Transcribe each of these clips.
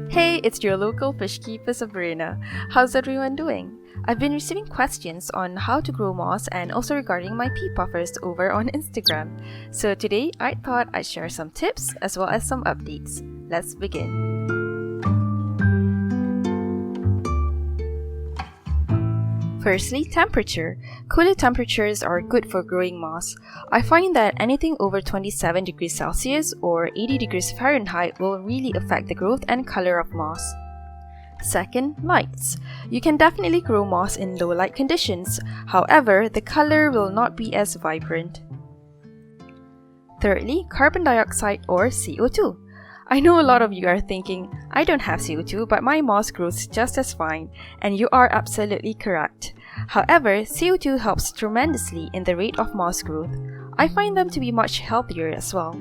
Hey, it's your local fish keeper Sabrina. How's everyone doing? I've been receiving questions on how to grow moss and also regarding my pea puffers over on Instagram. So today I thought I'd share some tips as well as some updates. Let's begin. Firstly, temperature. Cooler temperatures are good for growing moss. I find that anything over 27 degrees Celsius or 80 degrees Fahrenheit will really affect the growth and color of moss. Second, lights. You can definitely grow moss in low light conditions. However, the color will not be as vibrant. Thirdly, carbon dioxide or CO2. I know a lot of you are thinking, I don't have CO2 but my moss grows just as fine, and you are absolutely correct. However, CO2 helps tremendously in the rate of moss growth. I find them to be much healthier as well.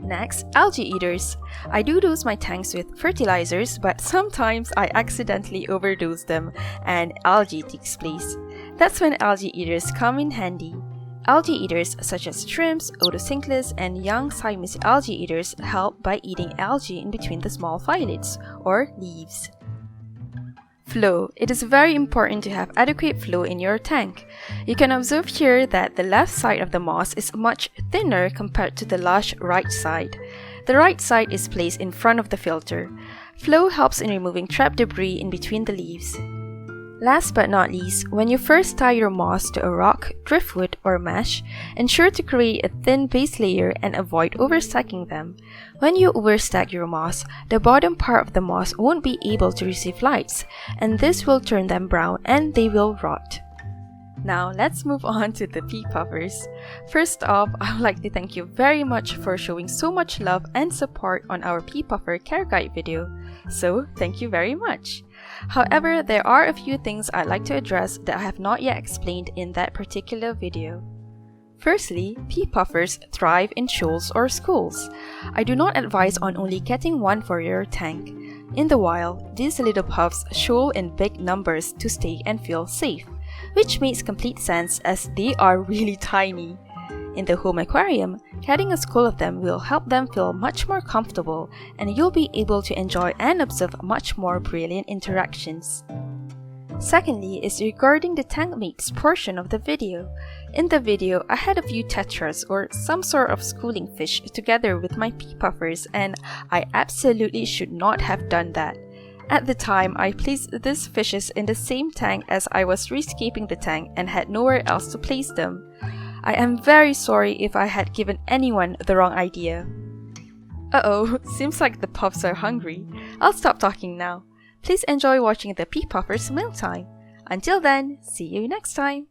Next, algae eaters. I do dose my tanks with fertilizers, but sometimes I accidentally overdose them and algae takes place. That's when algae eaters come in handy. Algae eaters such as shrimps, Odocinclus, and young Siamese algae eaters help by eating algae in between the small phyllates, or leaves. Flow. It is very important to have adequate flow in your tank. You can observe here that the left side of the moss is much thinner compared to the lush right side. The right side is placed in front of the filter. Flow helps in removing trapped debris in between the leaves. Last but not least, when you first tie your moss to a rock, driftwood, or mesh, ensure to create a thin base layer and avoid overstacking them. When you overstack your moss, the bottom part of the moss won't be able to receive lights, and this will turn them brown and they will rot. Now let's move on to the pea puffers. First off, I would like to thank you very much for showing so much love and support on our pea puffer care guide video. So thank you very much. However, there are a few things I'd like to address that I have not yet explained in that particular video. Firstly, pea puffers thrive in shoals or schools. I do not advise on only getting one for your tank. In the wild, these little puffs shoal in big numbers to stay and feel safe, which makes complete sense as they are really tiny. In the home aquarium, getting a school of them will help them feel much more comfortable, and you'll be able to enjoy and observe much more brilliant interactions. Secondly is regarding the tank mates portion of the video. In the video, I had a few tetras or some sort of schooling fish together with my pea puffers, and I absolutely should not have done that. At the time, I placed these fishes in the same tank as I was rescaping the tank and had nowhere else to place them. I am very sorry if I had given anyone the wrong idea. Uh-oh, seems like the puffs are hungry. I'll stop talking now. Please enjoy watching the pea puffers mealtime. Until then, see you next time!